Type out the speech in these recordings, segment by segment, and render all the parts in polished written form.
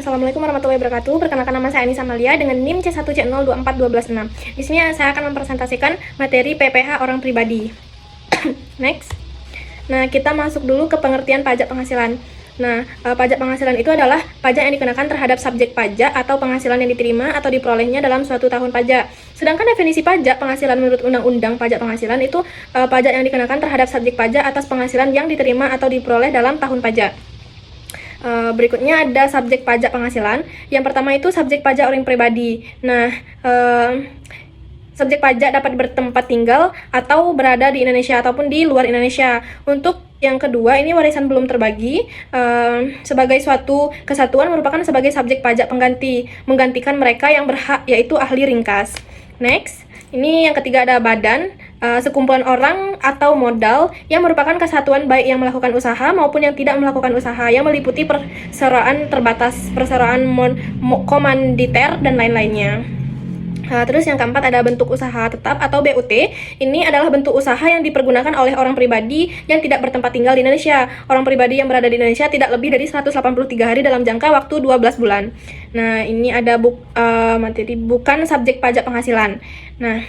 Assalamualaikum warahmatullahi wabarakatuh. Perkenalkan, nama saya Anissa Amalia dengan NIM C1C024126. Di sini saya akan mempresentasikan materi PPh orang pribadi. Next. Nah, kita masuk dulu ke pengertian pajak penghasilan. Nah, pajak penghasilan itu adalah pajak yang dikenakan terhadap subjek pajak atau penghasilan yang diterima atau diperolehnya dalam suatu tahun pajak. Sedangkan definisi pajak penghasilan menurut Undang-Undang Pajak Penghasilan itu pajak yang dikenakan terhadap subjek pajak atas penghasilan yang diterima atau diperoleh dalam tahun pajak. Berikutnya ada subjek pajak penghasilan. Yang pertama itu subjek pajak orang pribadi. Nah, subjek pajak dapat bertempat tinggal atau berada di Indonesia ataupun di luar Indonesia. Untuk yang kedua, ini warisan belum terbagi sebagai suatu kesatuan merupakan sebagai subjek pajak pengganti, menggantikan mereka yang berhak, yaitu ahli ringkas. Next, ini yang ketiga ada badan, sekumpulan orang atau modal yang merupakan kesatuan baik yang melakukan usaha maupun yang tidak melakukan usaha, yang meliputi perseroan terbatas, perseroan komanditer, dan lain-lainnya. Terus yang keempat ada bentuk usaha tetap atau BUT. Ini adalah bentuk usaha yang dipergunakan oleh orang pribadi yang tidak bertempat tinggal di Indonesia. Orang pribadi yang berada di Indonesia tidak lebih dari 183 hari dalam jangka waktu 12 bulan. Nah, ini ada materi bukan subjek pajak penghasilan. Nah,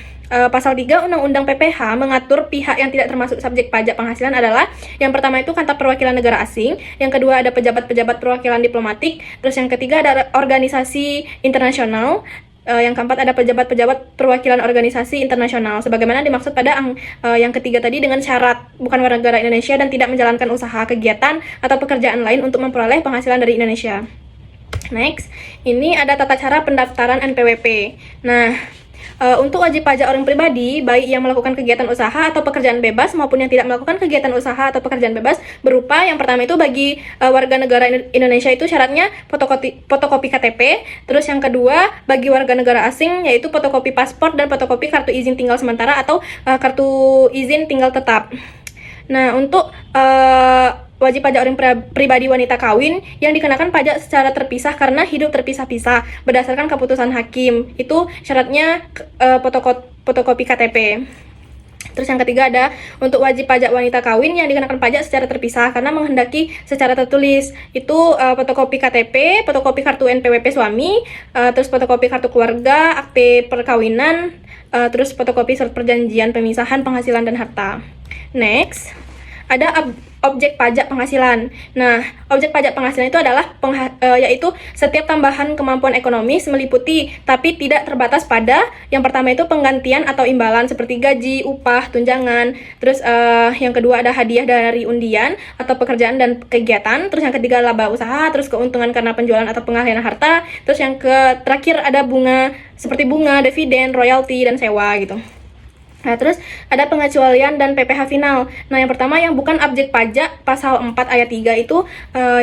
pasal 3 Undang-Undang PPh mengatur pihak yang tidak termasuk subjek pajak penghasilan adalah yang pertama itu kantor perwakilan negara asing, yang kedua ada pejabat-pejabat perwakilan diplomatik, terus yang ketiga ada organisasi internasional, yang keempat ada pejabat-pejabat perwakilan organisasi internasional sebagaimana dimaksud pada yang ketiga tadi, dengan syarat bukan warga negara Indonesia dan tidak menjalankan usaha, kegiatan, atau pekerjaan lain untuk memperoleh penghasilan dari Indonesia. Next, ini ada tata cara pendaftaran NPWP. Nah, untuk wajib pajak orang pribadi, baik yang melakukan kegiatan usaha atau pekerjaan bebas maupun yang tidak melakukan kegiatan usaha atau pekerjaan bebas, berupa yang pertama itu bagi warga negara Indonesia itu syaratnya fotokopi KTP, terus yang kedua bagi warga negara asing yaitu fotokopi paspor dan fotokopi kartu izin tinggal sementara atau kartu izin tinggal tetap. Nah, untuk wajib pajak orang pribadi wanita kawin yang dikenakan pajak secara terpisah karena hidup terpisah-pisah berdasarkan keputusan hakim, itu syaratnya fotokopi KTP. Terus yang ketiga ada untuk wajib pajak wanita kawin yang dikenakan pajak secara terpisah karena menghendaki secara tertulis, itu fotokopi KTP, fotokopi kartu NPWP suami, terus fotokopi kartu keluarga, akte perkawinan, terus fotokopi surat perjanjian pemisahan penghasilan dan harta. Next, ada objek pajak penghasilan. Nah, objek pajak penghasilan itu adalah yaitu setiap tambahan kemampuan ekonomis meliputi tapi tidak terbatas pada yang pertama itu penggantian atau imbalan seperti gaji, upah, tunjangan. Terus yang kedua ada hadiah dari undian atau pekerjaan dan kegiatan. Terus yang ketiga laba usaha, terus keuntungan karena penjualan atau pengalihan harta. Terus yang terakhir ada bunga seperti bunga, dividen, royalti, dan sewa gitu. Nah, terus ada pengecualian dan PPh final. Nah, yang pertama yang bukan objek pajak pasal 4 ayat 3 itu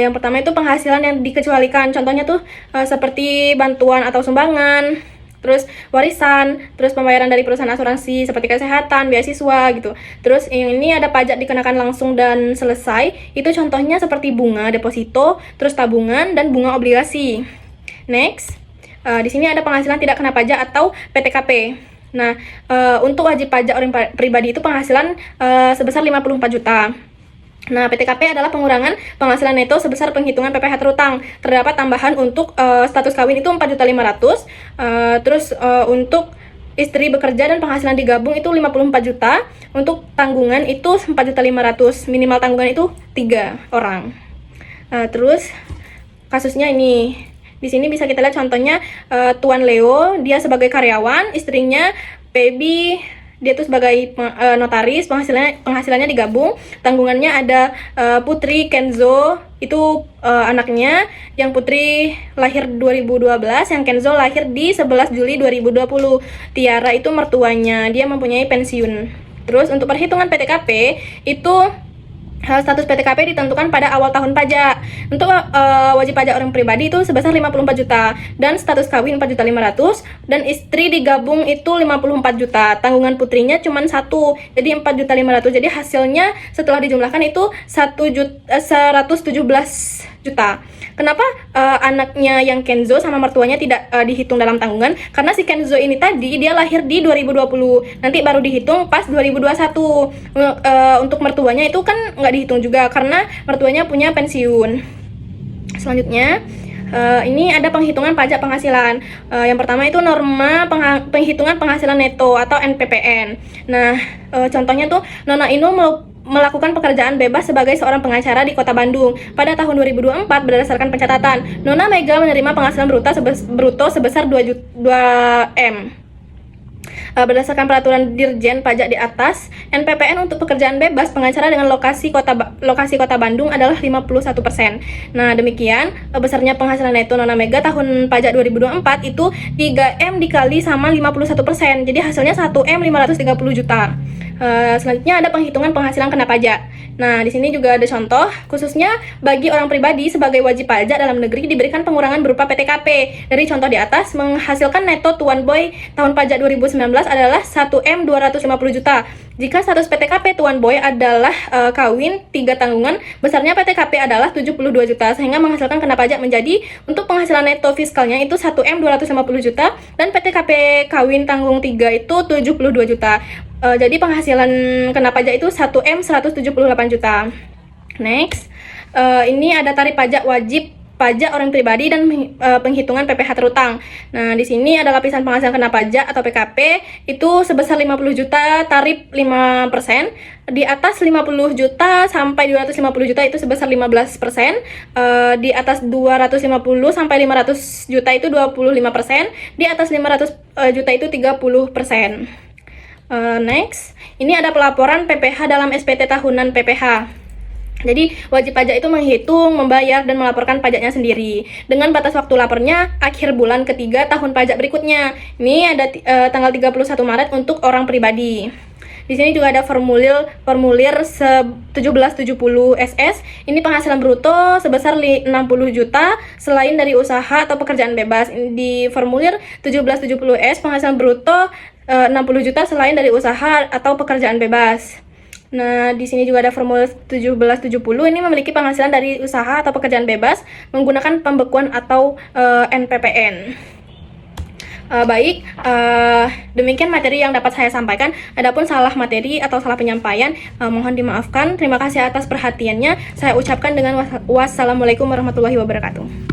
yang pertama itu penghasilan yang dikecualikan. Contohnya tuh seperti bantuan atau sumbangan, terus warisan, terus pembayaran dari perusahaan asuransi seperti kesehatan, beasiswa gitu. Terus yang ini ada pajak dikenakan langsung dan selesai. Itu contohnya seperti bunga deposito, terus tabungan dan bunga obligasi. Next, di sini ada penghasilan tidak kena pajak atau PTKP. Nah, untuk wajib pajak orang pribadi itu penghasilan sebesar 54 juta. Nah, PTKP adalah pengurangan penghasilan neto sebesar penghitungan PPh terutang. Terdapat tambahan untuk status kawin itu 4.500.000. Terus untuk istri bekerja dan penghasilan digabung itu 54 juta. Untuk tanggungan itu 4.500.000. Minimal tanggungan itu 3 orang. Terus kasusnya ini. Di sini bisa kita lihat contohnya Tuan Leo, dia sebagai karyawan, istrinya Baby, dia tuh sebagai notaris, penghasilannya digabung, tanggungannya ada Putri Kenzo, itu anaknya, yang Putri lahir 2012, yang Kenzo lahir di 11 Juli 2020. Tiara itu mertuanya, dia mempunyai pensiun. Terus untuk perhitungan PTKP itu status PTKP ditentukan pada awal tahun pajak. Untuk wajib pajak orang pribadi itu sebesar 54 juta dan status kawin 4.500.000 dan istri digabung itu 54 juta. Tanggungan putrinya cuma 1. Jadi 4.500.000. Jadi hasilnya setelah dijumlahkan itu 117 juta. Kenapa anaknya yang Kenzo sama mertuanya tidak dihitung dalam tanggungan? Karena si Kenzo ini tadi dia lahir di 2020, nanti baru dihitung pas 2021. Untuk mertuanya itu kan nggak dihitung juga karena mertuanya punya pensiun. Selanjutnya Ini ada penghitungan pajak penghasilan. Yang pertama itu norma penghitungan penghasilan neto atau NPPN. Nah, contohnya tuh Nona Inu melakukan pekerjaan bebas sebagai seorang pengacara di Kota Bandung. Pada tahun 2024, berdasarkan pencatatan, Nona Mega menerima penghasilan bruto sebesar 2M. Berdasarkan peraturan Dirjen Pajak di atas, NPPN untuk pekerjaan bebas pengacara dengan lokasi Kota Bandung adalah 51%. Nah, demikian besarnya penghasilan neto Nona Mega tahun pajak 2024 itu 3M dikali sama 51%. Jadi hasilnya 1M 530 juta. Selanjutnya ada penghitungan penghasilan kena pajak. Nah, di sini juga ada contoh, khususnya bagi orang pribadi sebagai wajib pajak dalam negeri diberikan pengurangan berupa PTKP. Dari contoh di atas, menghasilkan neto Tuan Boy tahun pajak 2019 adalah 1M 250 juta. Jika status PTKP Tuan Boy adalah kawin 3 tanggungan, besarnya PTKP adalah 72 juta, sehingga menghasilkan kena pajak menjadi untuk penghasilan neto fiskalnya itu 1M 250 juta dan PTKP kawin tanggung 3 itu 72 juta. Jadi penghasilan kena pajak itu 1M 178 juta. Next, ini ada tarif pajak wajib pajak orang pribadi dan penghitungan PPh terutang. Nah, di sini ada lapisan penghasilan kena pajak atau PKP itu sebesar 50 juta, tarif 5%. Di atas 50 juta sampai 250 juta itu sebesar 15%. Di atas 250 sampai 500 juta itu 25%. Di atas 500 juta itu 30%. Next, ini ada pelaporan PPh dalam SPT tahunan PPh. Jadi, wajib pajak itu menghitung, membayar, dan melaporkan pajaknya sendiri. Dengan batas waktu lapornya, akhir bulan ketiga tahun pajak berikutnya. Ini ada tanggal 31 Maret untuk orang pribadi. Di sini juga ada formulir 1770 SS. Ini penghasilan bruto sebesar 60 juta selain dari usaha atau pekerjaan bebas. Di formulir 1770 S penghasilan bruto 60 juta selain dari usaha atau pekerjaan bebas. Nah, di sini juga ada formulir 1770 ini memiliki penghasilan dari usaha atau pekerjaan bebas menggunakan pembekuan atau NPPN. Baik, demikian materi yang dapat saya sampaikan. Adapun salah materi atau salah penyampaian, mohon dimaafkan. Terima kasih atas perhatiannya. Saya ucapkan dengan wassalamualaikum warahmatullahi wabarakatuh.